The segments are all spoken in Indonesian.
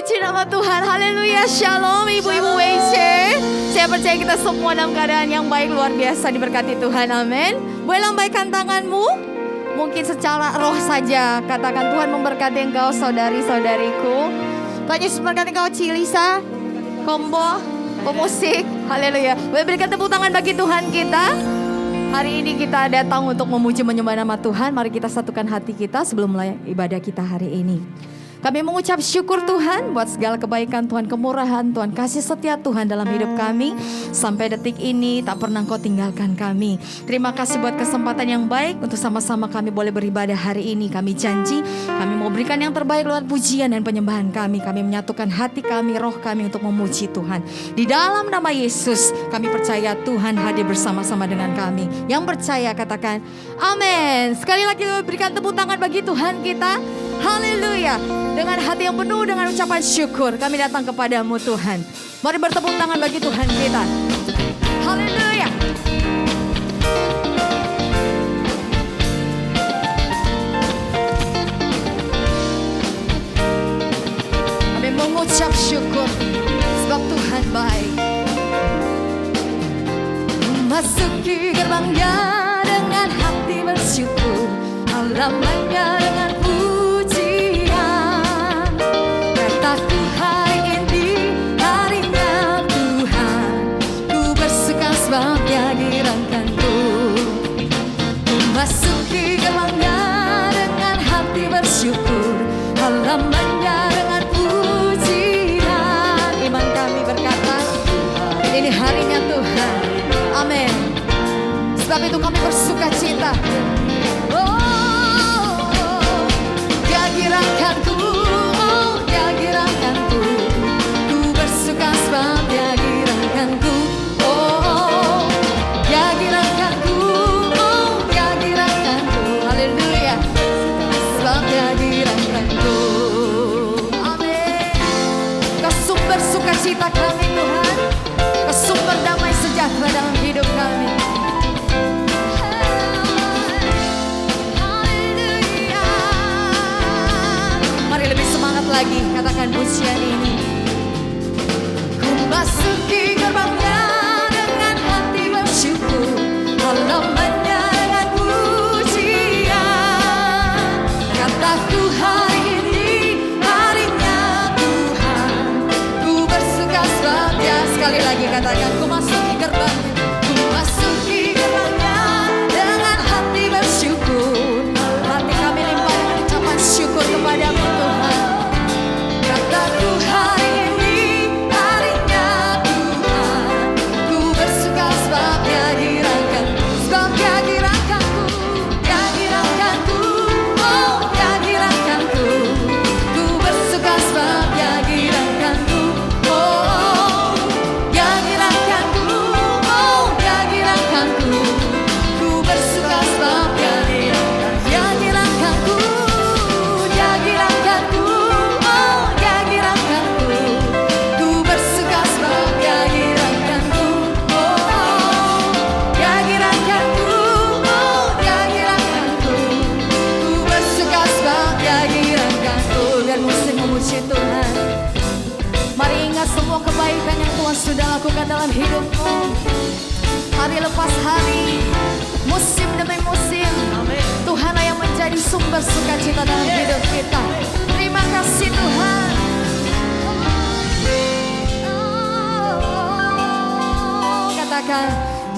Puji nama Tuhan, haleluya, shalom ibu-ibu WC. Saya percaya kita semua dalam keadaan yang baik, luar biasa, diberkati Tuhan, amin. Boleh lambaikan tanganmu, mungkin secara roh saja, katakan Tuhan memberkati engkau saudari-saudariku. Tuhan Yesus memberkati engkau Cilisa, Kombo, pemusik, haleluya. Boleh berikan tepuk tangan bagi Tuhan kita. Hari ini kita datang untuk memuji menyembah nama Tuhan. Mari kita satukan hati kita sebelum mulai ibadah kita hari ini. Kami mengucap syukur Tuhan buat segala kebaikan Tuhan, kemurahan Tuhan, kasih setia Tuhan dalam hidup kami. Sampai detik ini tak pernah Kau tinggalkan kami. Terima kasih buat kesempatan yang baik untuk sama-sama kami boleh beribadah hari ini. Kami janji kami mau berikan yang terbaik lewat pujian dan penyembahan kami. Kami menyatukan hati kami, roh kami untuk memuji Tuhan. Di dalam nama Yesus kami percaya Tuhan hadir bersama-sama dengan kami. Yang percaya katakan amin. Sekali lagi berikan tepuk tangan bagi Tuhan kita. Haleluya. Dengan hati yang penuh dengan ucapan syukur kami datang kepadamu Tuhan. Mari bertepuk tangan bagi Tuhan kita. Haleluya. Kami mengucap syukur sebab Tuhan baik. Memasuki gerbangnya dengan hati bersyukur, halamannya dengan aku hari ini harinya Tuhan, ku bersuka sebab kehadiranku. Memasuki gerbangnya dengan hati bersyukur, halamannya dengan pujian. Iman kami berkata, ini harinya Tuhan, amin. Sebab itu kami bersuka cita. Oh, kehadiranku, sebab kehadiranku, oh, kehadiranku, oh, kehadiranku, haleluya, sebab kehadiranku, amin. Kau sumber sukacita kami Tuhan, Kau sumber damai sejahtera dalam hidup kami. Haleluya. Mari lebih semangat lagi katakan pujian ini. Masuki gerbangnya dengan hati bersyukur, halamannya dengan pujian. Kataku hari ini harinya Tuhan, ku bersuka sebab dia. Sekali lagi katakan, ku masuki gerbangnya, ku masuki gerbangnya dengan hati bersyukur. Hati kami limpah dengan ucapan syukur kepadamu Tuhan. Kataku hari ini semua kebaikan yang Tuhan sudah lakukan dalam hidupmu. Hari lepas hari, musim demi musim, Tuhanlah yang menjadi sumber sukacita dalam hidup kita. Terima kasih Tuhan. Katakan,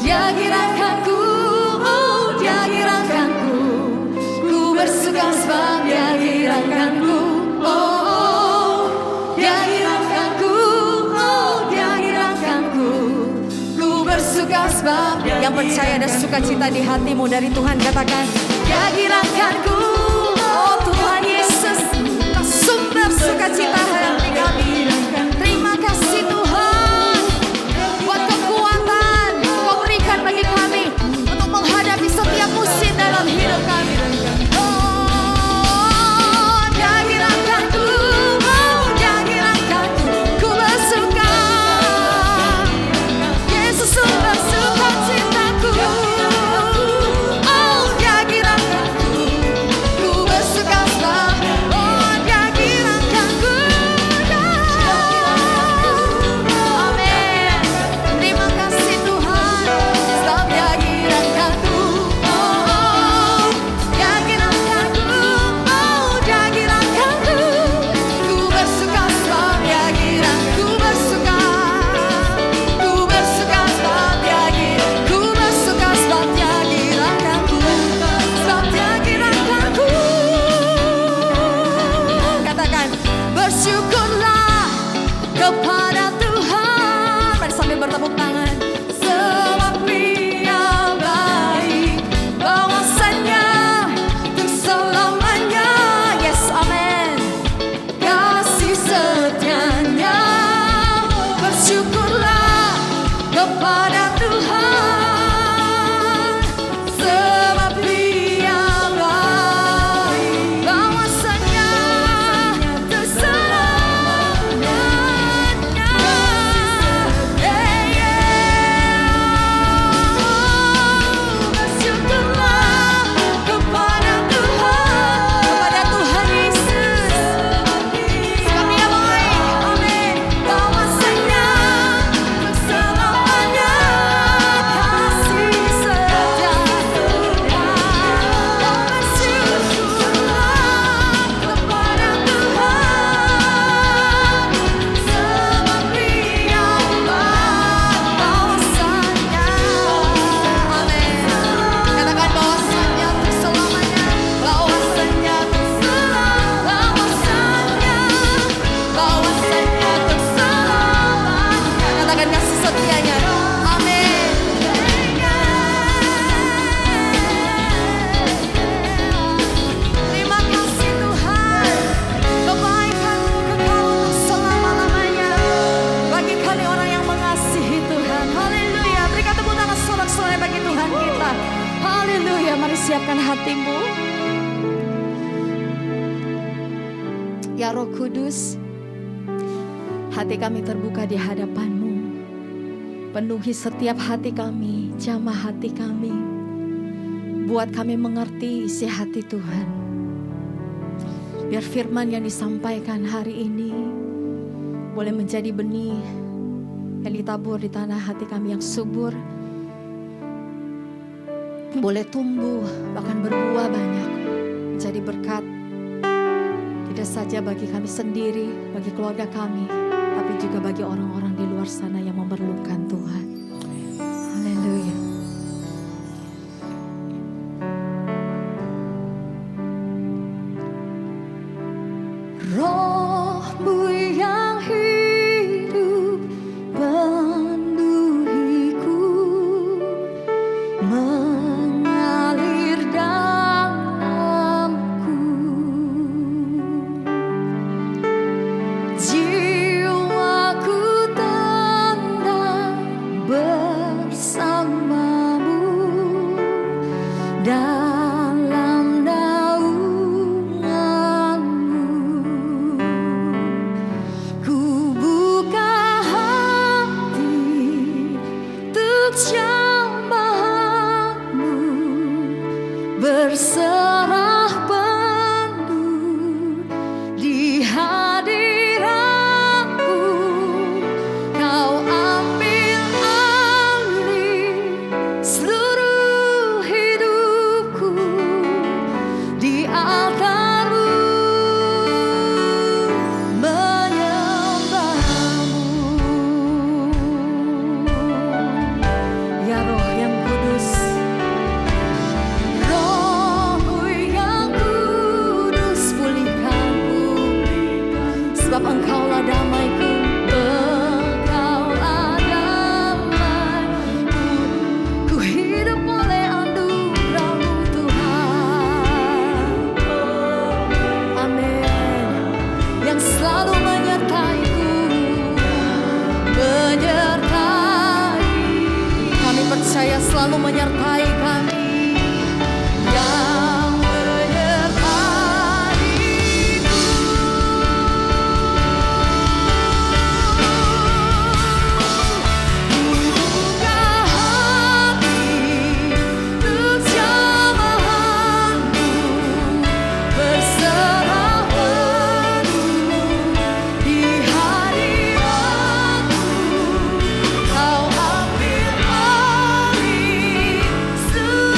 Dia gerakanku, oh Dia gerakanku, ku bersuka sebab Dia gerakanku, oh Dia gerakanku, bersuka sebab yang percaya ada sukacita di hatimu dari Tuhan. Katakan, kehadiranku, oh Tuhan Yesus, sumber sukacita hati kami. Terima kasih Tuhan buat kekuatan Kau berikan bagi kami untuk menghadapi setiap musim dalam hidup kami. Oh, kehadiranku, oh kehadiranku, ku bersuka. Sumber sukacitaku, oh kehadiranku, ku bersuka sebab, oh kehadiranku, kepada Tuhan, sebab Dia baik. Bahwasanya terselamanya. Bersyukurlah kepada Tuhan Yesus, sebab Dia baik. Amin. Bahwasanya terselamanya kasih setia. Bersyukurlah kepada Tuhan, sebab Dia baik. Bahwasanya, amin. Katakan bahwasanya untuk selamanya, bahwasanya untuk bahwasanya untuk selamanya. Katakan kasih setianya, amin. Terima kasih Tuhan, kebaikan-Mu kekal untuk selama-lamanya bagi kami orang yang mengasihi Tuhan. Haleluya. Berikan tepuk tangan sorak-sorai bagi Tuhan kita. Haleluya. Mari siapkan hatimu. Ya Roh Kudus, hati kami terbuka di hadapan-Mu. Penuhi setiap hati kami, jamah hati kami. Buat kami mengerti isi hati Tuhan. Biar firman yang disampaikan hari ini boleh menjadi benih yang ditabur di tanah hati kami yang subur. Boleh tumbuh, bahkan berbuah banyak. Menjadi berkat. Tidak saja bagi kami sendiri, bagi keluarga kami, tapi juga bagi orang-orang di luar sana yang memerlukan Tuhan. Haleluya. Roh-Mu yang hidup penuhiku, mengalir dalamku. Jiwaku tenang bersama-Mu dalam naungan-Mu. Ku buka hati untuk jambahan-Mu, berserah penuh di hadirat-Mu. Kau ambil alih seluruh hidupku di altar-Mu, menyembah-Mu. Ya Roh yang Kudus, Roh-Mu yang Kudus, pulihkanku, sebab Engkaulah damaiku. Engkaulah damaiku. Ku hidup oleh anugerah-Mu Tuhan. Amin. Yang selalu menyertai-ku, menyertai. Kami percaya selalu menyertai kami. Yang menyertai-Ku. Buka hati untuk jamahan-Mu, berserah penuh di hadirat-Mu. Kau ambil alih seluruh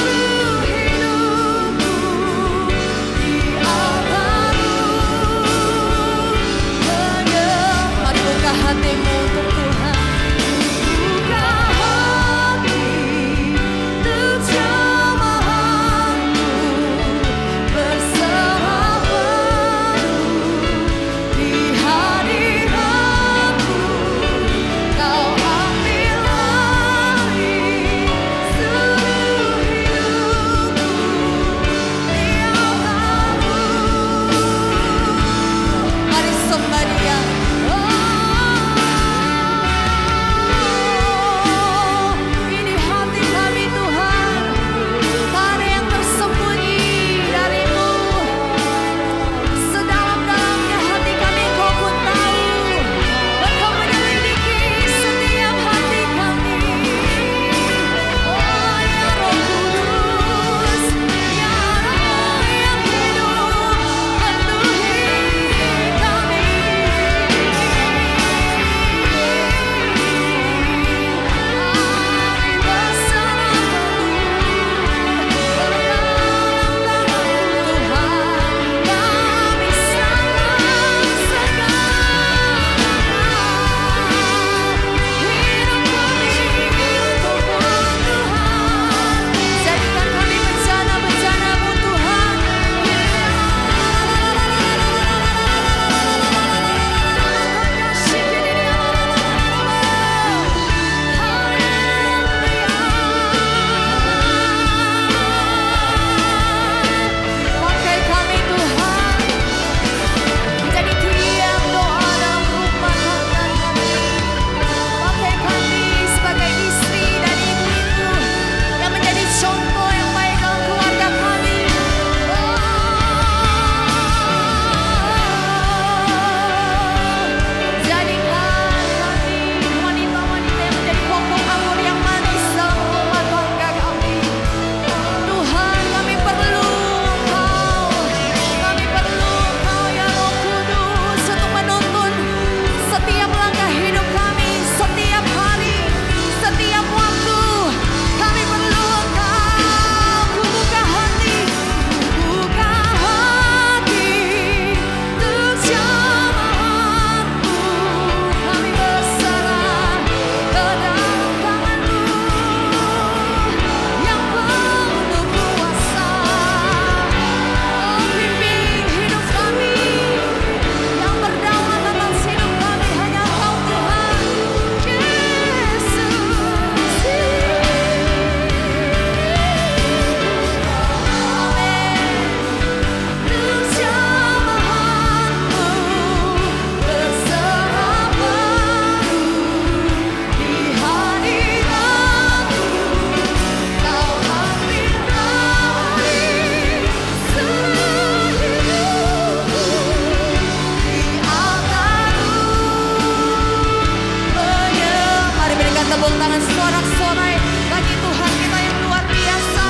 dengan sorak-sorai bagi Tuhan kita yang luar biasa.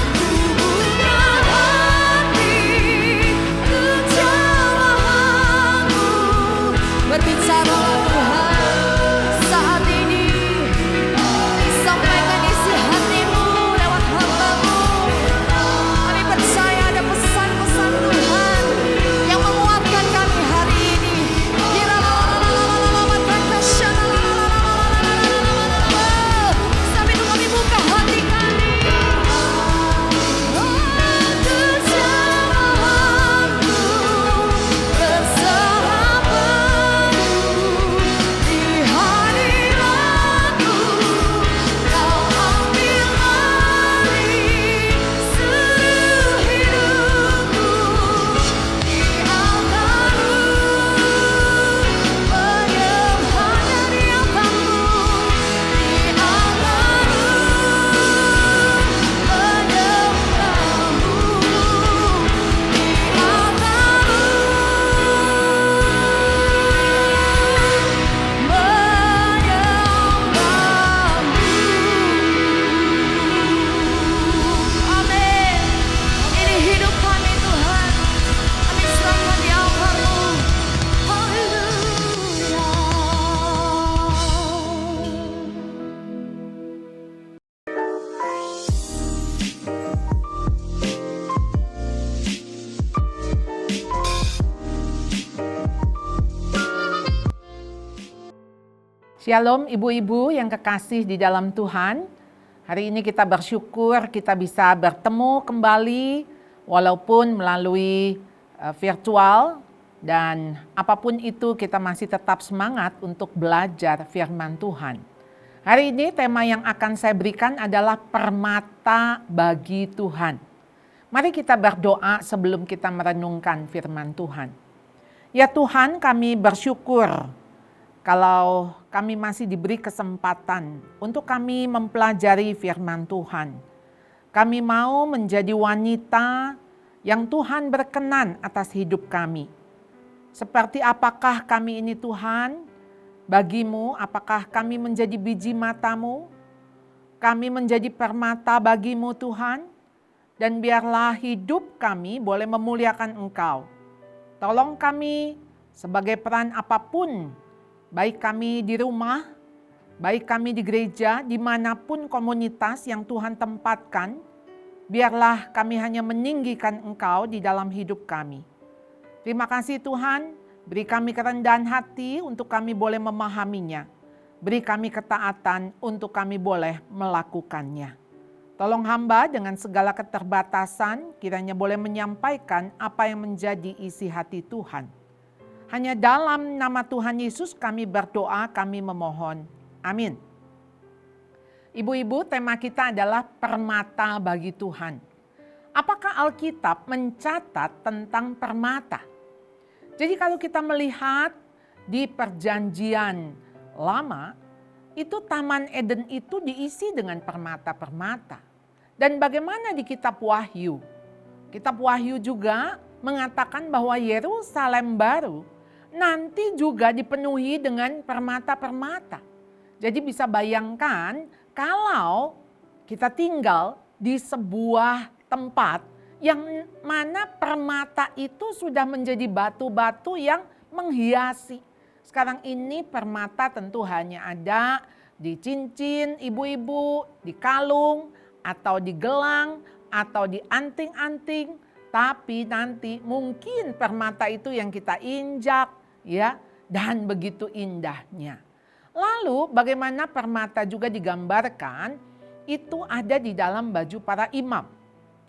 Aku buka hati, kejamahanmu, berbicara Tuhan saat ini. Sampaikan isi hatimu lewat hamba-Mu. Kami percaya ada pesan-pesan Tuhan yang menguatkan kami hari ini. Sampai itu kami buka hati kami. Kejamahanmu, keselamatan di hadirat-Mu. Kau ambil alih seluruh hidupku. Di altar-Mu menyembah hanya di altar-Mu. Di altar-Mu Amin. Ini hidup kami Tuhan, kami serahkan di altar-Mu. Haleluya. Shalom ibu-ibu yang kekasih di dalam Tuhan. Hari ini kita bersyukur kita bisa bertemu kembali walaupun melalui virtual, dan apapun itu kita masih tetap semangat untuk belajar firman Tuhan. Hari ini tema yang akan saya berikan adalah permata bagi Tuhan. Mari kita berdoa sebelum kita merenungkan firman Tuhan. Ya Tuhan, kami bersyukur kalau kami masih diberi kesempatan untuk kami mempelajari firman Tuhan. Kami mau menjadi wanita yang Tuhan berkenan atas hidup kami. Seperti apakah kami ini Tuhan? Bagimu, apakah kami menjadi biji mata-Mu? Kami menjadi permata bagi-Mu Tuhan? Dan biarlah hidup kami boleh memuliakan Engkau. Tolong kami sebagai peran apapun, baik kami di rumah, baik kami di gereja, dimanapun komunitas yang Tuhan tempatkan, biarlah kami hanya meninggikan Engkau di dalam hidup kami. Terima kasih Tuhan, beri kami kerendahan hati untuk kami boleh memahaminya. Beri kami ketaatan untuk kami boleh melakukannya. Tolong hamba dengan segala keterbatasan kiranya boleh menyampaikan apa yang menjadi isi hati Tuhan. Hanya dalam nama Tuhan Yesus kami berdoa, kami memohon. Amin. Ibu-ibu, tema kita adalah permata bagi Tuhan. Apakah Alkitab mencatat tentang permata? Jadi kalau kita melihat di perjanjian lama, itu Taman Eden itu diisi dengan permata-permata. Dan bagaimana di kitab Wahyu? Kitab Wahyu juga mengatakan bahwa Yerusalem baru nanti juga dipenuhi dengan permata-permata. Jadi bisa bayangkan kalau kita tinggal di sebuah tempat yang mana permata itu sudah menjadi batu-batu yang menghiasi. Sekarang ini permata tentu hanya ada di cincin ibu-ibu, di kalung, atau di gelang, atau di anting-anting. Tapi nanti mungkin permata itu yang kita injak, ya, dan begitu indahnya. Lalu bagaimana permata juga digambarkan, itu ada di dalam baju para imam.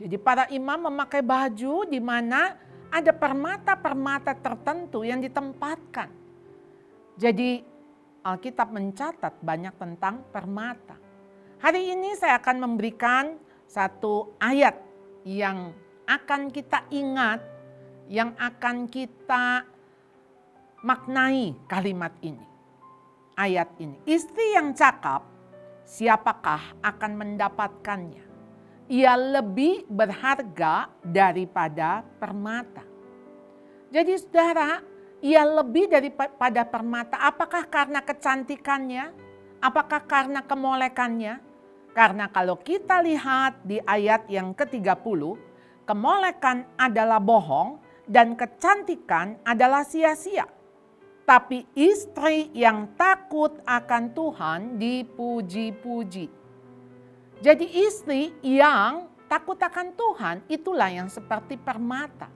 Jadi para imam memakai baju di mana ada permata-permata tertentu yang ditempatkan. Jadi Alkitab mencatat banyak tentang permata. Hari ini saya akan memberikan satu ayat yang akan kita ingat, yang akan kita maknai kalimat ini. Ayat ini, istri yang cakap, siapakah akan mendapatkannya? Ia lebih berharga daripada permata. Jadi saudara, ia lebih daripada permata. Apakah karena kecantikannya? Apakah karena kemolekannya? Karena kalau kita lihat di ayat yang ke-30, kemolekan adalah bohong dan kecantikan adalah sia-sia. Tapi istri yang takut akan Tuhan dipuji-puji. Jadi istri yang takut akan Tuhan itulah yang seperti permata.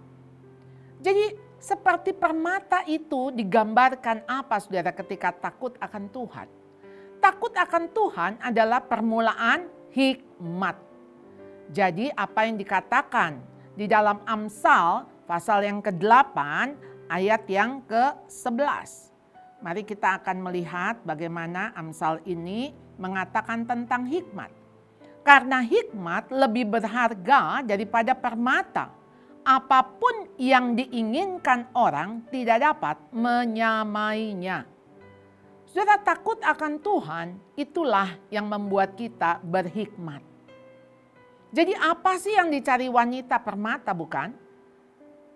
Jadi seperti permata itu digambarkan apa saudara ketika takut akan Tuhan? Takut akan Tuhan adalah permulaan hikmat. Jadi apa yang dikatakan di dalam Amsal pasal yang ke-8 ayat yang ke-11. Mari kita akan melihat bagaimana Amsal ini mengatakan tentang hikmat. Karena hikmat lebih berharga daripada permata. Apapun yang diinginkan orang tidak dapat menyamainya. Saudara, takut akan Tuhan itulah yang membuat kita berhikmat. Jadi apa sih yang dicari wanita permata, bukan?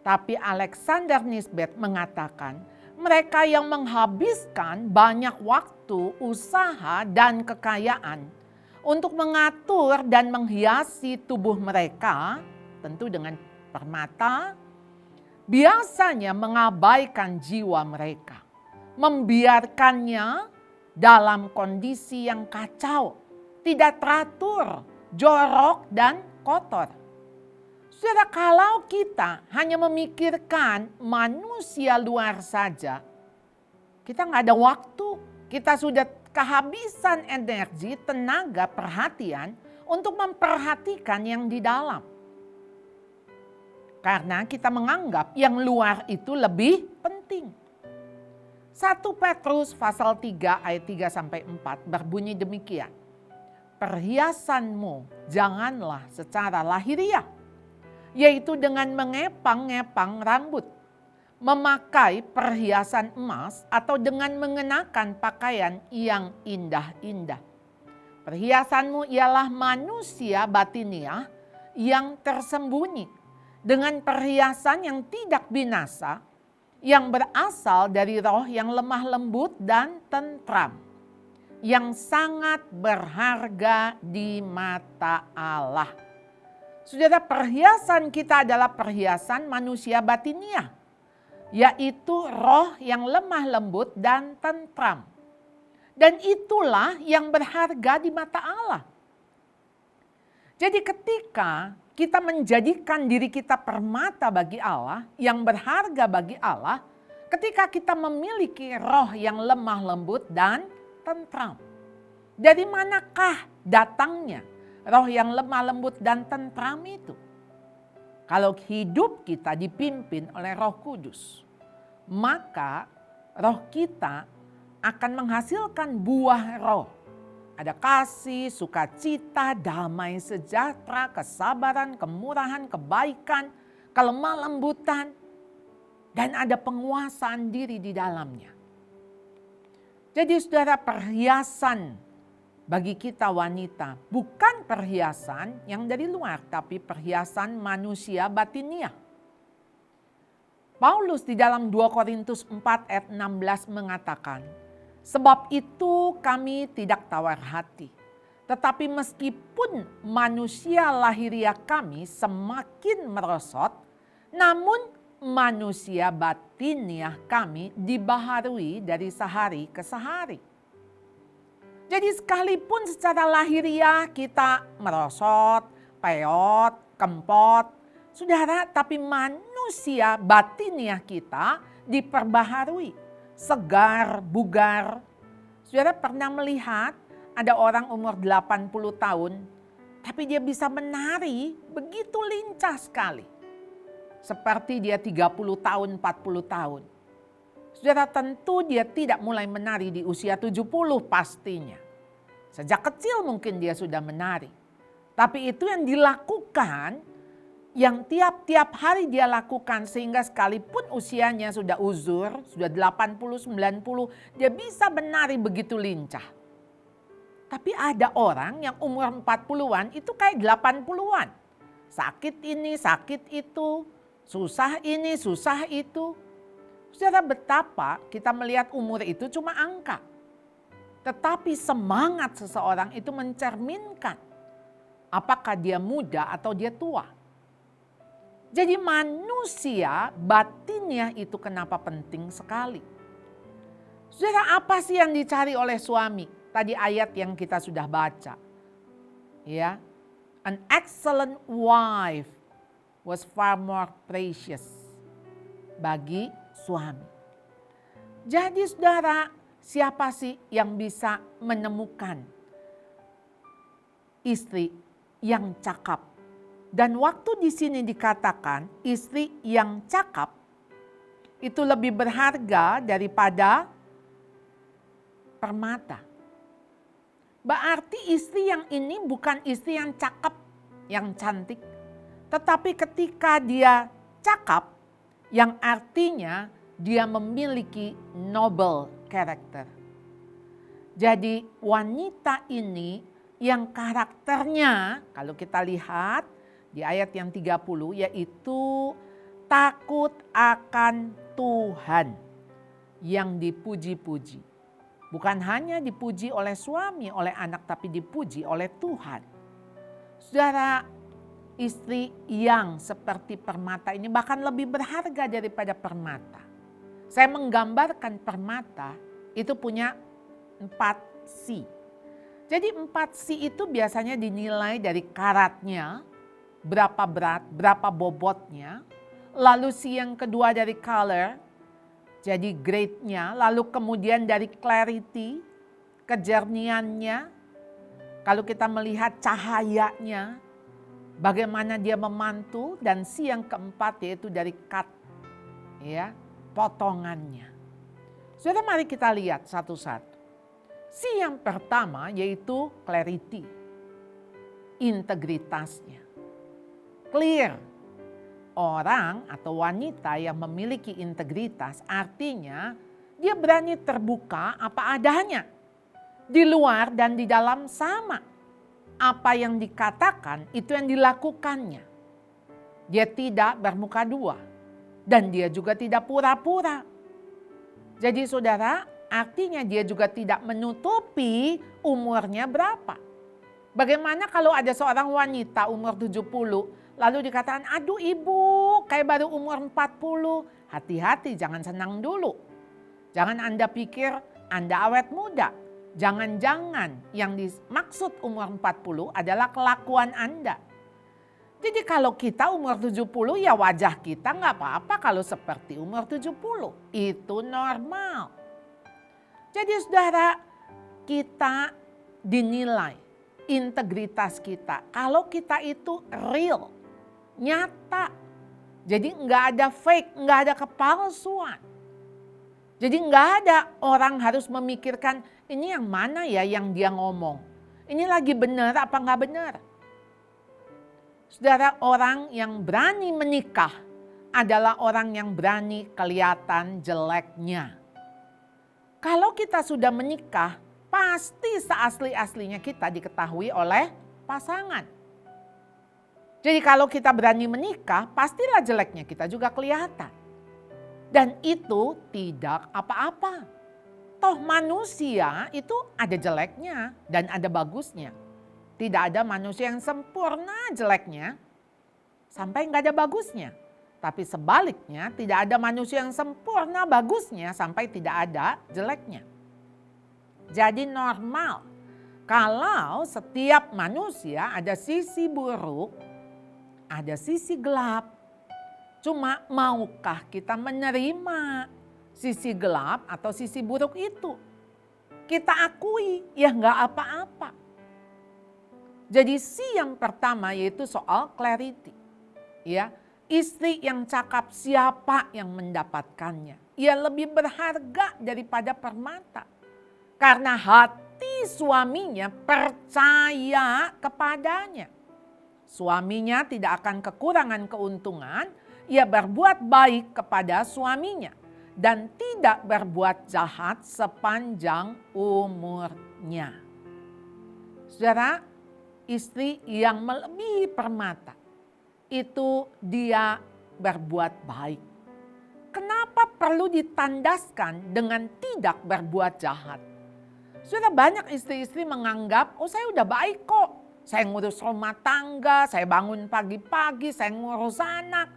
Tapi Alexander Nisbet mengatakan mereka yang menghabiskan banyak waktu, usaha, dan kekayaan untuk mengatur dan menghiasi tubuh mereka, tentu dengan permata, biasanya mengabaikan jiwa mereka. Membiarkannya dalam kondisi yang kacau, tidak teratur, jorok dan kotor. Saudara, kalau kita hanya memikirkan manusia luar saja, kita nggak ada waktu, kita sudah kehabisan energi, tenaga, perhatian untuk memperhatikan yang di dalam. Karena kita menganggap yang luar itu lebih penting. 1 Petrus pasal 3 ayat 3-4 berbunyi demikian. Perhiasanmu janganlah secara lahiriah, yaitu dengan mengepang-ngepang rambut, memakai perhiasan emas atau dengan mengenakan pakaian yang indah-indah. Perhiasanmu ialah manusia batiniah yang tersembunyi dengan perhiasan yang tidak binasa, yang berasal dari roh yang lemah lembut dan tentram, yang sangat berharga di mata Allah. Saudara, perhiasan kita adalah perhiasan manusia batiniah, yaitu roh yang lemah lembut dan tentram. Dan itulah yang berharga di mata Allah. Jadi ketika kita menjadikan diri kita permata bagi Allah, yang berharga bagi Allah, ketika kita memiliki roh yang lemah lembut dan tentram. Dari manakah datangnya roh yang lemah lembut dan tentram itu? Kalau hidup kita dipimpin oleh Roh Kudus, maka roh kita akan menghasilkan buah roh. Ada kasih, sukacita, damai sejahtera, kesabaran, kemurahan, kebaikan, kelemah lembutan, dan ada penguasaan diri di dalamnya. Jadi saudara, perhiasan bagi kita wanita bukan perhiasan yang dari luar, tapi perhiasan manusia batiniah. Paulus di dalam 2 Korintus 4 ayat 16 mengatakan, sebab itu kami tidak tawar hati. Tetapi meskipun manusia lahiriah kami semakin merosot, namun manusia batiniah kami dibaharui dari sehari ke sehari. Jadi sekalipun secara lahiriah kita merosot, peot, kempot, saudara, tapi manusia batiniah kita diperbaharui. Segar, bugar. Saudara pernah melihat ada orang umur 80 tahun, tapi dia bisa menari begitu lincah sekali. Seperti dia 30 tahun, 40 tahun. Saudara, tentu dia tidak mulai menari di usia 70 pastinya. Sejak kecil mungkin dia sudah menari. Tapi itu yang dilakukan, yang tiap-tiap hari dia lakukan sehingga sekalipun usianya sudah uzur, sudah 80, 90, dia bisa menari begitu lincah. Tapi ada orang yang umur 40-an itu kayak 80-an. Sakit ini, sakit itu, susah ini, susah itu. Saudara, betapa kita melihat umur itu cuma angka. Tetapi semangat seseorang itu mencerminkan apakah dia muda atau dia tua. Jadi manusia batinnya itu kenapa penting sekali. Saudara, apa sih yang dicari oleh suami? Tadi ayat yang kita sudah baca. Ya, an excellent wife was far more precious bagi suami. Jadi saudara, siapa sih yang bisa menemukan istri yang cakap? Dan waktu di sini dikatakan istri yang cakap itu lebih berharga daripada permata. Berarti istri yang ini bukan istri yang cakep, yang cantik. Tetapi ketika dia cakap, yang artinya dia memiliki noble character. Jadi wanita ini yang karakternya, kalau kita lihat di ayat yang 30, yaitu takut akan Tuhan yang dipuji-puji. Bukan hanya dipuji oleh suami, oleh anak, tapi dipuji oleh Tuhan. Saudara, istri yang seperti permata ini bahkan lebih berharga daripada permata. Saya menggambarkan permata itu punya 4 C. Jadi 4 C itu biasanya dinilai dari karatnya, berapa berat, berapa bobotnya. Lalu C yang kedua dari color, jadi grade-nya, lalu kemudian dari clarity, kejerniannya. Kalau kita melihat cahayanya, bagaimana dia memantul, dan C yang keempat yaitu dari cut, ya, potongannya. Saudara, mari kita lihat satu-satu. C yang pertama yaitu clarity, integritasnya, clear. Orang atau wanita yang memiliki integritas artinya dia berani terbuka apa adanya. Di luar dan di dalam sama. Apa yang dikatakan itu yang dilakukannya. Dia tidak bermuka dua. Dan dia juga tidak pura-pura. Jadi saudara, artinya dia juga tidak menutupi umurnya berapa. Bagaimana kalau ada seorang wanita umur 70 lalu dikatakan, aduh ibu kayak baru umur 40. Hati-hati, jangan senang dulu. Jangan Anda pikir Anda awet muda. Jangan-jangan yang dimaksud umur 40 adalah kelakuan Anda. Jadi kalau kita umur 70 ya wajah kita nggak apa-apa kalau seperti umur 70. Itu normal. Jadi saudara, kita dinilai integritas kita. Kalau kita itu real, nyata. Jadi nggak ada fake, nggak ada kepalsuan. Jadi nggak ada orang harus memikirkan ini yang mana ya yang dia ngomong. Ini lagi benar apa nggak benar. Saudara, orang yang berani menikah adalah orang yang berani kelihatan jeleknya. Kalau kita sudah menikah, pasti seasli-aslinya kita diketahui oleh pasangan. Jadi kalau kita berani menikah, pastilah jeleknya kita juga kelihatan. Dan itu tidak apa-apa. Toh manusia itu ada jeleknya dan ada bagusnya. Tidak ada manusia yang sempurna jeleknya sampai nggak ada bagusnya. Tapi sebaliknya tidak ada manusia yang sempurna bagusnya sampai tidak ada jeleknya. Jadi normal kalau setiap manusia ada sisi buruk, ada sisi gelap. Cuma maukah kita menerima sisi gelap atau sisi buruk itu? Kita akui ya nggak apa-apa. Jadi yang pertama yaitu soal clarity. Ya, istri yang cakap siapa yang mendapatkannya? Ia lebih berharga daripada permata. Karena hati suaminya percaya kepadanya. Suaminya tidak akan kekurangan keuntungan, ia berbuat baik kepada suaminya. Dan tidak berbuat jahat sepanjang umurnya. Saudara, istri yang melebihi permata, itu dia berbuat baik. Kenapa perlu ditandaskan dengan tidak berbuat jahat? Sudah banyak istri-istri menganggap, oh saya udah baik kok. Saya ngurus rumah tangga, saya bangun pagi-pagi, saya ngurus anak.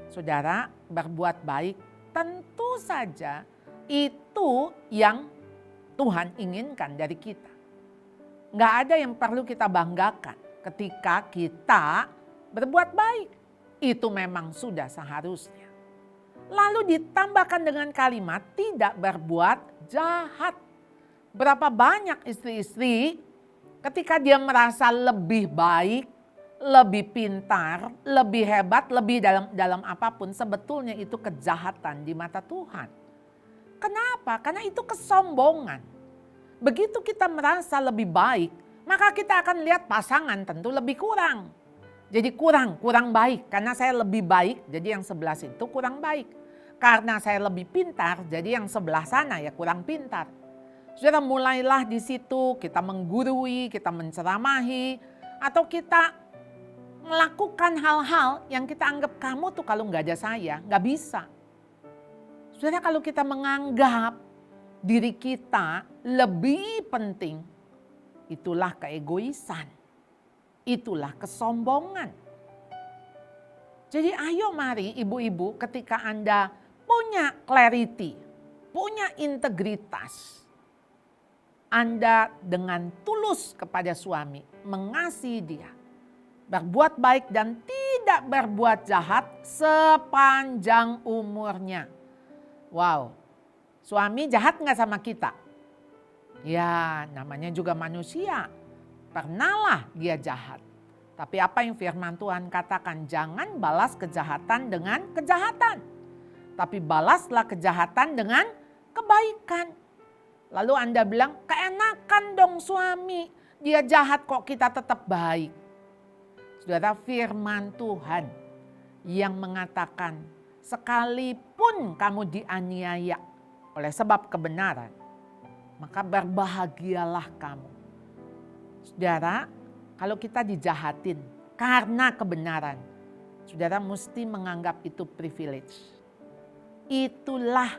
Saudara, berbuat baik tentu saja itu yang Tuhan inginkan dari kita. Nggak ada yang perlu kita banggakan ketika kita berbuat baik. Itu memang sudah seharusnya. Lalu ditambahkan dengan kalimat tidak berbuat jahat. Berapa banyak istri-istri ketika dia merasa lebih baik, lebih pintar, lebih hebat, lebih dalam apapun, sebetulnya itu kejahatan di mata Tuhan. Kenapa? Karena itu kesombongan. Begitu kita merasa lebih baik, maka kita akan lihat pasangan tentu lebih kurang. Jadi kurang baik. Karena saya lebih baik, jadi yang sebelah situ kurang baik. Karena saya lebih pintar, jadi yang sebelah sana ya kurang pintar. Saudara, mulailah di situ kita menggurui, kita menceramahi, atau kita melakukan hal-hal yang kita anggap kamu tuh kalau nggak ada saya, nggak bisa. Saudara, kalau kita menganggap diri kita lebih penting, itulah keegoisan, itulah kesombongan. Jadi ayo mari ibu-ibu, ketika Anda punya clarity, punya integritas, Anda dengan tulus kepada suami, mengasihi dia, berbuat baik dan tidak berbuat jahat sepanjang umurnya. Wow, suami jahat gak sama kita? Ya, namanya juga manusia, pernahlah dia jahat. Tapi apa yang firman Tuhan katakan, jangan balas kejahatan dengan kejahatan, tapi balaslah kejahatan dengan kebaikan. Lalu Anda bilang, keenakan dong suami, dia jahat kok kita tetap baik. Saudara, firman Tuhan yang mengatakan, sekalipun kamu dianiaya oleh sebab kebenaran, maka berbahagialah kamu. Saudara, kalau kita dijahatin karena kebenaran, saudara mesti menganggap itu privilege. Itulah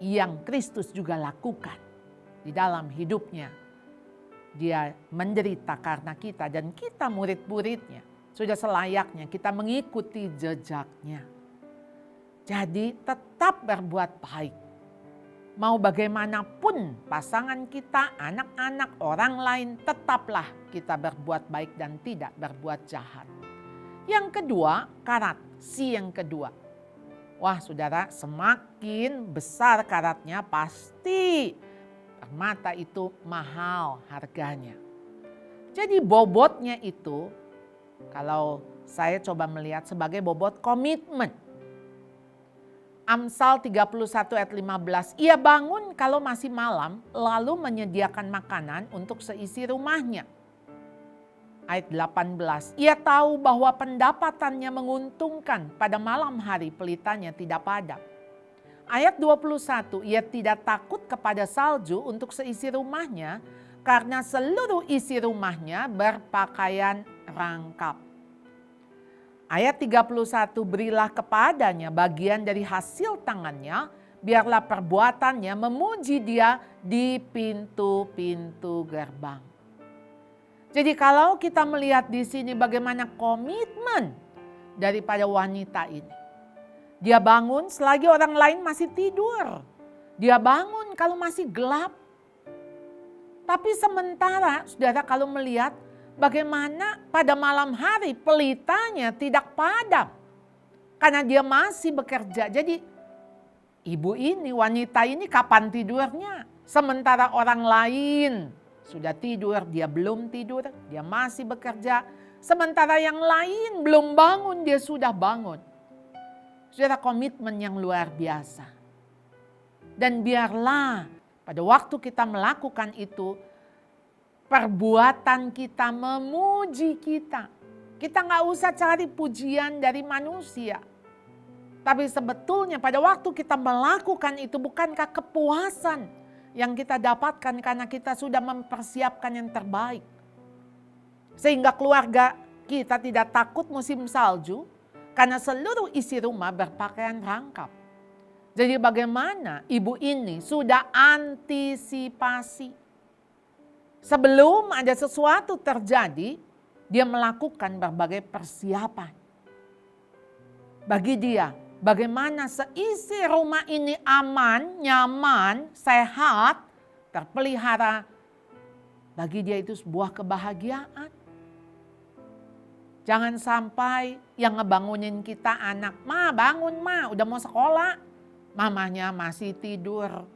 yang Kristus juga lakukan di dalam hidupnya. Dia menderita karena kita dan kita murid-muridnya. Sudah selayaknya kita mengikuti jejaknya. Jadi tetap berbuat baik. Mau bagaimanapun pasangan kita, anak-anak, orang lain, tetaplah kita berbuat baik dan tidak berbuat jahat. Yang kedua, karat, si yang kedua. Wah saudara, semakin besar karatnya pasti permata itu mahal harganya. Jadi bobotnya itu, kalau saya coba melihat sebagai bobot komitmen. Amsal 31 ayat 15, ia bangun kalau masih malam lalu menyediakan makanan untuk seisi rumahnya. Ayat 18, ia tahu bahwa pendapatannya menguntungkan, pada malam hari pelitanya tidak padam. Ayat 21, ia tidak takut kepada salju untuk seisi rumahnya karena seluruh isi rumahnya berpakaian rangkap. Ayat 31, berilah kepadanya bagian dari hasil tangannya, biarlah perbuatannya memuji dia di pintu-pintu gerbang. Jadi kalau kita melihat di sini bagaimana komitmen daripada wanita ini. Dia bangun selagi orang lain masih tidur. Dia bangun kalau masih gelap. Tapi sementara saudara kalau melihat bagaimana pada malam hari pelitanya tidak padam. Karena dia masih bekerja. Jadi ibu ini, wanita ini kapan tidurnya? Sementara orang lain sudah tidur, dia belum tidur, dia masih bekerja. Sementara yang lain belum bangun, dia sudah bangun. Saudara, komitmen yang luar biasa. Dan biarlah pada waktu kita melakukan itu, perbuatan kita memuji kita. Kita nggak usah cari pujian dari manusia. Tapi sebetulnya pada waktu kita melakukan itu, bukankah kepuasan yang kita dapatkan karena kita sudah mempersiapkan yang terbaik. Sehingga keluarga kita tidak takut musim salju karena seluruh isi rumah berpakaian rangkap. Jadi bagaimana ibu ini sudah antisipasi. Sebelum ada sesuatu terjadi, dia melakukan berbagai persiapan. Bagi dia, bagaimana seisi rumah ini aman, nyaman, sehat, terpelihara. Bagi dia itu sebuah kebahagiaan. Jangan sampai yang ngebangunin kita anak, "Ma, bangun ma, udah mau sekolah." Mamanya masih tidur.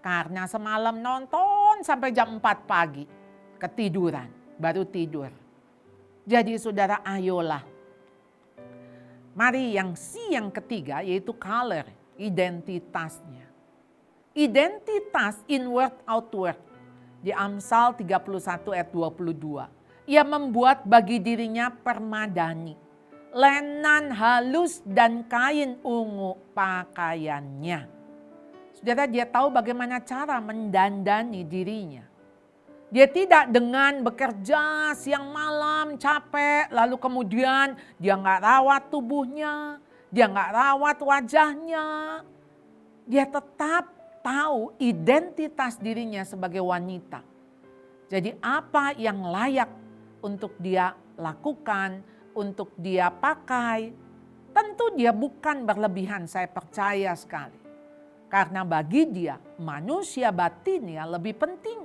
Karena semalam nonton sampai jam 4 pagi. Ketiduran, baru tidur. Jadi saudara, ayolah. Mari yang yang ketiga yaitu color, identitasnya. Identitas inward outward. Di Amsal 31 ayat 22. Ia membuat bagi dirinya permadani, lenan halus dan kain ungu pakaiannya. Saudara, dia tahu bagaimana cara mendandani dirinya. Dia tidak dengan bekerja siang malam capek, lalu kemudian dia nggak rawat tubuhnya, dia nggak rawat wajahnya. Dia tetap tahu identitas dirinya sebagai wanita. Jadi apa yang layak untuk dia lakukan, untuk dia pakai, tentu dia bukan berlebihan, saya percaya sekali. Karena bagi dia manusia batinnya lebih penting.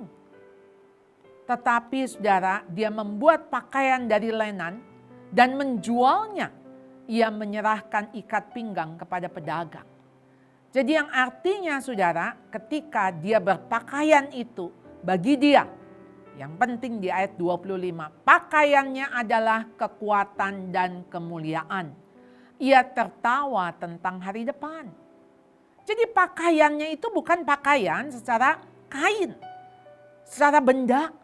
Tetapi saudara, dia membuat pakaian dari lenan dan menjualnya. Ia menyerahkan ikat pinggang kepada pedagang. Jadi yang artinya saudara, ketika dia berpakaian itu bagi dia, yang penting di ayat 25, pakaiannya adalah kekuatan dan kemuliaan. Ia tertawa tentang hari depan. Jadi pakaiannya itu bukan pakaian secara kain, secara benda.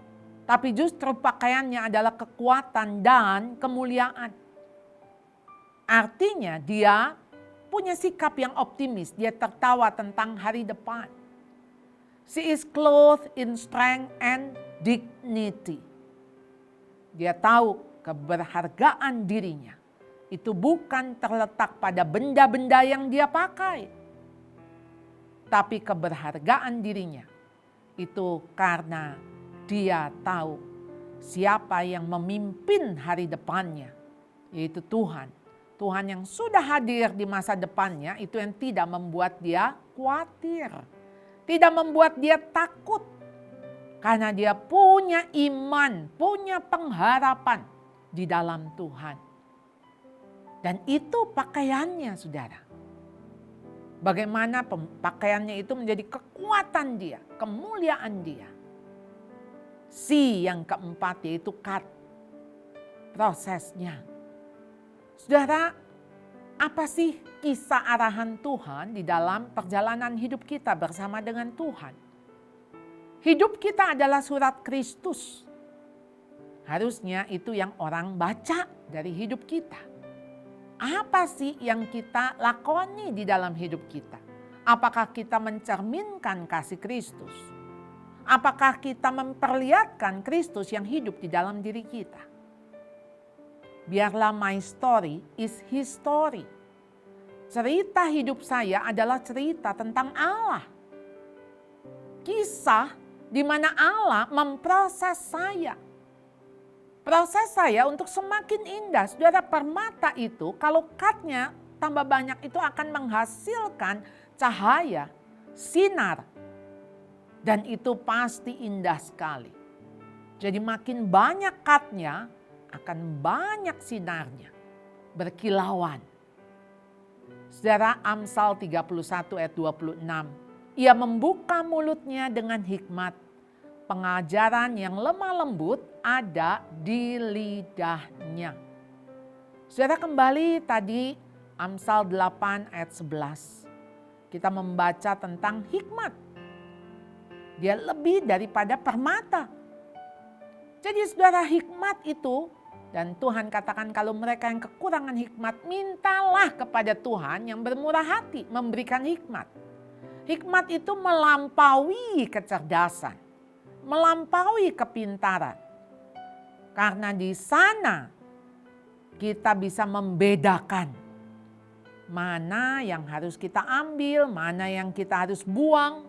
Tapi justru pakaiannya adalah kekuatan dan kemuliaan. Artinya dia punya sikap yang optimis. Dia tertawa tentang hari depan. She is clothed in strength and dignity. Dia tahu keberhargaan dirinya itu bukan terletak pada benda-benda yang dia pakai. Tapi keberhargaan dirinya itu karena dia tahu siapa yang memimpin hari depannya, yaitu Tuhan. Tuhan yang sudah hadir di masa depannya itu yang tidak membuat dia khawatir. Tidak membuat dia takut. Karena dia punya iman, punya pengharapan di dalam Tuhan. Dan itu pakaiannya saudara. Bagaimana pakaiannya itu menjadi kekuatan dia, kemuliaan dia. Yang keempat yaitu cut, prosesnya. Saudara, apa sih kisah arahan Tuhan di dalam perjalanan hidup kita bersama dengan Tuhan? Hidup kita adalah surat Kristus. Harusnya itu yang orang baca dari hidup kita. Apa sih yang kita lakoni di dalam hidup kita? Apakah kita mencerminkan kasih Kristus? Apakah kita memperlihatkan Kristus yang hidup di dalam diri kita? Biarlah my story is his story. Cerita hidup saya adalah cerita tentang Allah. Kisah di mana Allah memproses saya. Proses saya untuk semakin indah. Saudara, permata itu kalau cutnya tambah banyak itu akan menghasilkan cahaya, sinar. Dan itu pasti indah sekali. Jadi makin banyak cutnya akan banyak sinarnya. Berkilauan. Saudara, Amsal 31 ayat 26. Ia membuka mulutnya dengan hikmat. Pengajaran yang lemah lembut ada di lidahnya. Saudara, kembali tadi Amsal 8 ayat 11. Kita membaca tentang hikmat. Dia lebih daripada permata. Jadi saudara, hikmat itu, dan Tuhan katakan kalau mereka yang kekurangan hikmat, mintalah kepada Tuhan yang bermurah hati memberikan hikmat. Hikmat itu melampaui kecerdasan, melampaui kepintaran. Karena di sana kita bisa membedakan mana yang harus kita ambil, mana yang kita harus buang.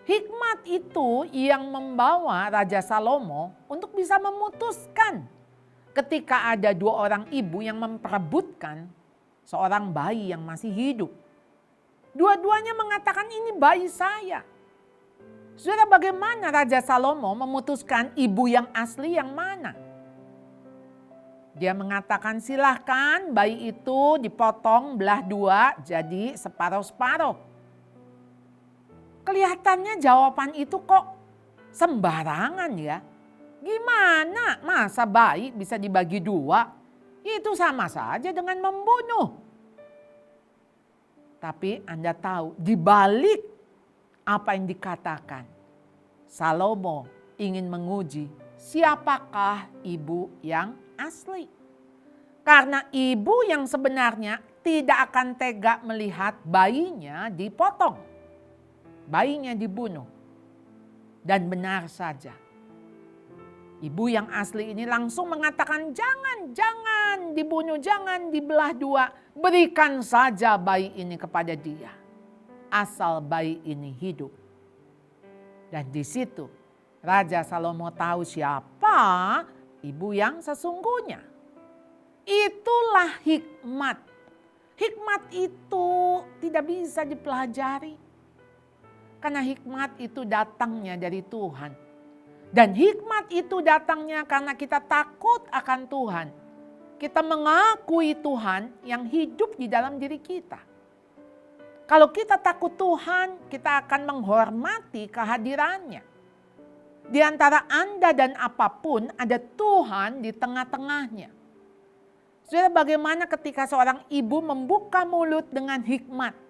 Hikmat itu yang membawa Raja Salomo untuk bisa memutuskan ketika ada dua orang ibu yang memperebutkan seorang bayi yang masih hidup. Dua-duanya mengatakan ini bayi saya. Saudara, bagaimana Raja Salomo memutuskan ibu yang asli yang mana? Dia mengatakan silahkan bayi itu dipotong belah dua jadi separuh-separuh. Kelihatannya jawaban itu kok sembarangan ya. Gimana masa bayi bisa dibagi dua? Itu sama saja dengan membunuh. Tapi Anda tahu di balik apa yang dikatakan, Salomo ingin menguji siapakah ibu yang asli. Karena ibu yang sebenarnya tidak akan tega melihat bayinya dipotong. Bayinya dibunuh. Dan benar saja. Ibu yang asli ini langsung mengatakan jangan dibunuh, jangan dibelah dua. Berikan saja bayi ini kepada dia. Asal bayi ini hidup. Dan di situ Raja Salomo tahu siapa ibu yang sesungguhnya. Itulah hikmat. Hikmat itu tidak bisa dipelajari. Karena hikmat itu datangnya dari Tuhan. Dan hikmat itu datangnya karena kita takut akan Tuhan. Kita mengakui Tuhan yang hidup di dalam diri kita. Kalau kita takut Tuhan, kita akan menghormati kehadirannya. Di antara Anda dan apapun ada Tuhan di tengah-tengahnya. Saudara, bagaimana ketika seorang ibu membuka mulut dengan hikmat.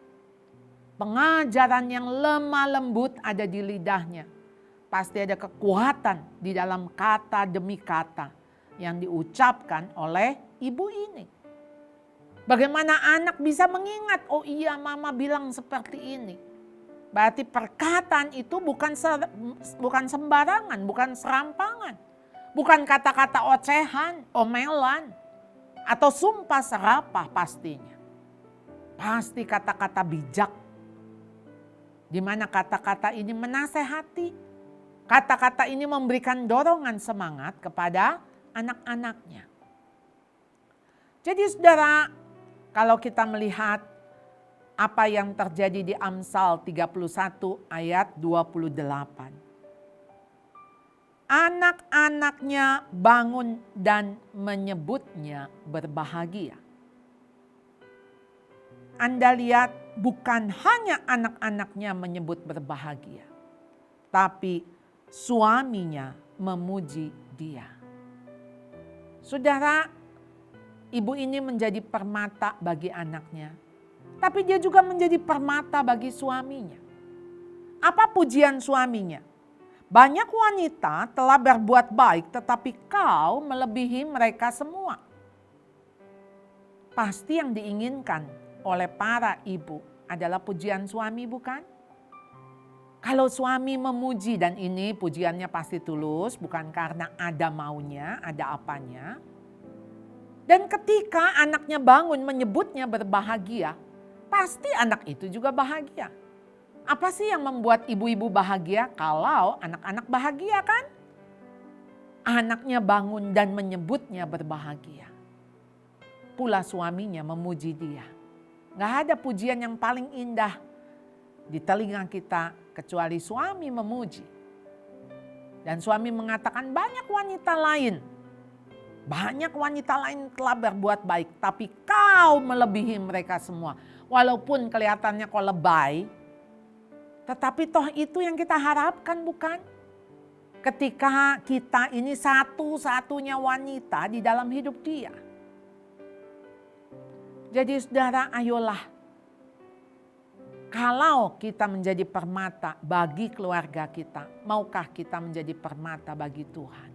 Pengajaran yang lemah lembut ada di lidahnya. Pasti ada kekuatan di dalam kata demi kata yang diucapkan oleh ibu ini. Bagaimana anak bisa mengingat, oh iya mama bilang seperti ini. Berarti perkataan itu bukan sembarangan, bukan serampangan. Bukan kata-kata ocehan, omelan, atau sumpah serapah pastinya. Pasti kata-kata bijak. Di mana kata-kata ini menasehati, kata-kata ini memberikan dorongan semangat kepada anak-anaknya. Jadi saudara, kalau kita melihat apa yang terjadi di Amsal 31 ayat 28. Anak-anaknya bangun dan menyebutnya berbahagia. Anda lihat, bukan hanya anak-anaknya menyebut berbahagia, tapi suaminya memuji dia. Saudara, ibu ini menjadi permata bagi anaknya, tapi dia juga menjadi permata bagi suaminya. Apa pujian suaminya? Banyak wanita telah berbuat baik, tetapi kau melebihi mereka semua. Pasti yang diinginkan oleh para ibu adalah pujian suami, bukan? Kalau suami memuji, dan ini pujiannya pasti tulus, bukan karena ada maunya, ada apanya. Dan ketika anaknya bangun menyebutnya berbahagia, pasti anak itu juga bahagia. Apa sih yang membuat ibu-ibu bahagia? Kalau anak-anak bahagia kan? Anaknya bangun dan menyebutnya berbahagia. Pula suaminya memuji dia. Gak ada pujian yang paling indah di telinga kita kecuali suami memuji. Dan suami mengatakan banyak wanita lain. Banyak wanita lain telah berbuat baik. Tapi kau melebihi mereka semua. Walaupun kelihatannya kau lebay. Tetapi toh itu yang kita harapkan, bukan? Ketika kita ini satu-satunya wanita di dalam hidup dia. Jadi saudara, ayolah. Kalau kita menjadi permata bagi keluarga kita, maukah kita menjadi permata bagi Tuhan?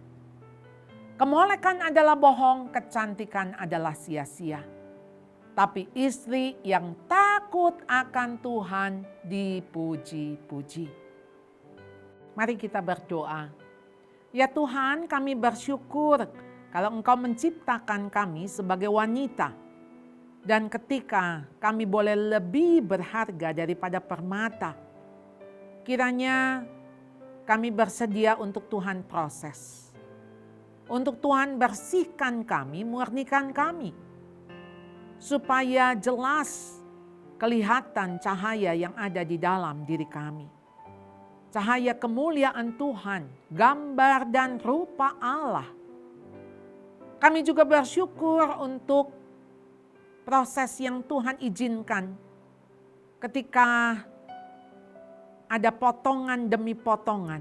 Kemolekan adalah bohong, kecantikan adalah sia-sia. Tapi istri yang takut akan Tuhan dipuji-puji. Mari kita berdoa. Ya Tuhan, kami bersyukur kalau Engkau menciptakan kami sebagai wanita Dan ketika kami boleh lebih berharga daripada permata, kiranya kami bersedia untuk Tuhan proses. Untuk Tuhan bersihkan kami, murnikan kami. Supaya jelas kelihatan cahaya yang ada di dalam diri kami. Cahaya kemuliaan Tuhan, gambar dan rupa Allah. Kami juga bersyukur untuk proses yang Tuhan izinkan ketika ada potongan demi potongan.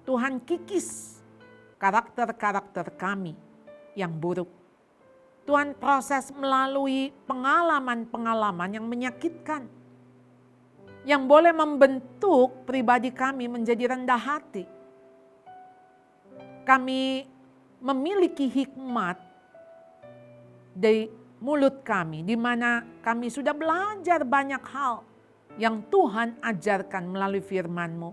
Tuhan kikis karakter-karakter kami yang buruk. Tuhan proses melalui pengalaman-pengalaman yang menyakitkan. Yang boleh membentuk pribadi kami menjadi rendah hati. Kami memiliki hikmat di mulut kami, di mana kami sudah belajar banyak hal yang Tuhan ajarkan melalui firman-Mu.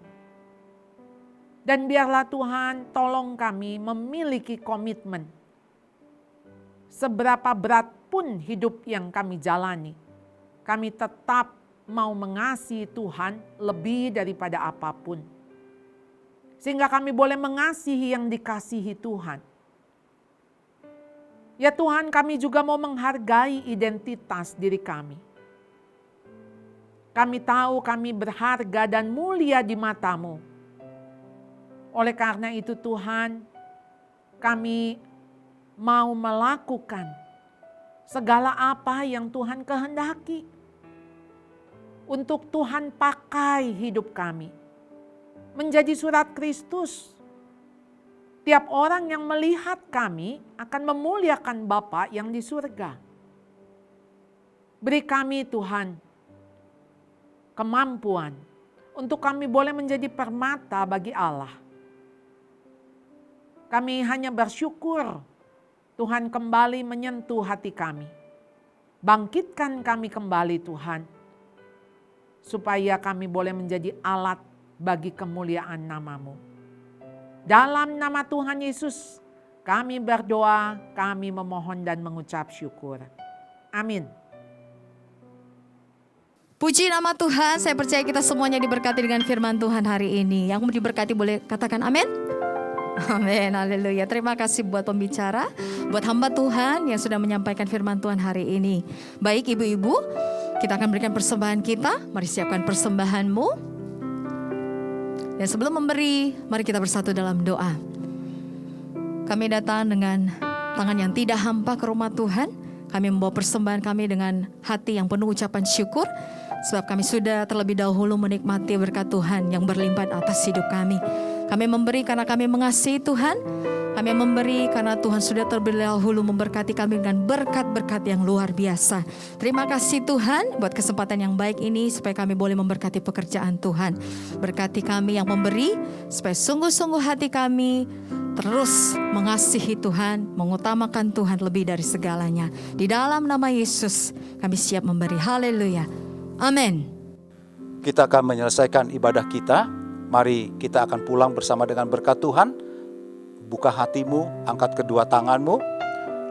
Dan biarlah Tuhan tolong kami memiliki komitmen. Seberapa berat pun hidup yang kami jalani, kami tetap mau mengasihi Tuhan lebih daripada apapun. Sehingga kami boleh mengasihi yang dikasihi Tuhan. Ya Tuhan, kami juga mau menghargai identitas diri kami. Kami tahu kami berharga dan mulia di mata-Mu. Oleh karena itu Tuhan, kami mau melakukan segala apa yang Tuhan kehendaki. Untuk Tuhan pakai hidup kami. Menjadi surat Kristus. Tiap orang yang melihat kami akan memuliakan Bapa yang di surga. Beri kami Tuhan kemampuan untuk kami boleh menjadi permata bagi Allah. Kami hanya bersyukur Tuhan kembali menyentuh hati kami. Bangkitkan kami kembali Tuhan, supaya kami boleh menjadi alat bagi kemuliaan nama-Mu. Dalam nama Tuhan Yesus, kami berdoa, kami memohon dan mengucap syukur. Amin. Puji nama Tuhan, saya percaya kita semuanya diberkati dengan firman Tuhan hari ini. Yang diberkati boleh katakan amin? Amin, haleluya. Terima kasih buat pembicara, buat hamba Tuhan yang sudah menyampaikan firman Tuhan hari ini. Baik ibu-ibu, kita akan berikan persembahan kita. Mari siapkan persembahanmu. Dan sebelum memberi, mari kita bersatu dalam doa. Kami datang dengan tangan yang tidak hampa ke rumah Tuhan. Kami membawa persembahan kami dengan hati yang penuh ucapan syukur. Sebab kami sudah terlebih dahulu menikmati berkat Tuhan yang berlimpah atas hidup kami. Kami memberi karena kami mengasihi Tuhan. Kami memberi karena Tuhan sudah terlebih dahulu memberkati kami dengan berkat-berkat yang luar biasa. Terima kasih Tuhan buat kesempatan yang baik ini supaya kami boleh memberkati pekerjaan Tuhan. Berkati kami yang memberi supaya sungguh-sungguh hati kami terus mengasihi Tuhan, mengutamakan Tuhan lebih dari segalanya. Di dalam nama Yesus kami siap memberi. Haleluya. Amin. Kita akan menyelesaikan ibadah kita. Mari kita akan pulang bersama dengan berkat Tuhan. Buka hatimu, angkat kedua tanganmu,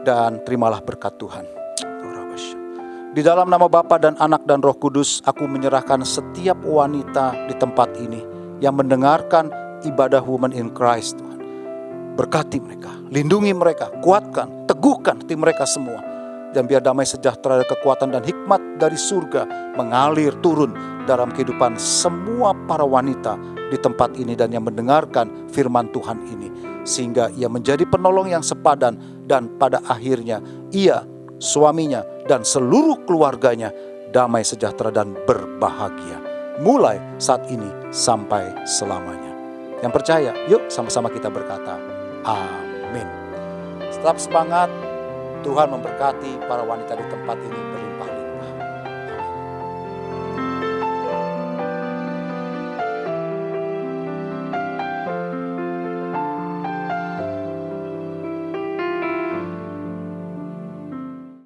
dan terimalah berkat Tuhan. Di dalam nama Bapa dan Anak dan Roh Kudus, aku menyerahkan setiap wanita di tempat ini yang mendengarkan ibadah Women in Christ, Tuhan. Berkati mereka, lindungi mereka, kuatkan, teguhkan hati mereka semua. Dan biar damai sejahtera, kekuatan dan hikmat dari surga mengalir turun dalam kehidupan semua para wanita di tempat ini dan yang mendengarkan firman Tuhan ini. Sehingga ia menjadi penolong yang sepadan dan pada akhirnya ia, suaminya dan seluruh keluarganya damai sejahtera dan berbahagia. Mulai saat ini sampai selamanya. Yang percaya, yuk sama-sama kita berkata, amin. Tetap semangat, Tuhan memberkati para wanita di tempat ini berlimpah-limpah.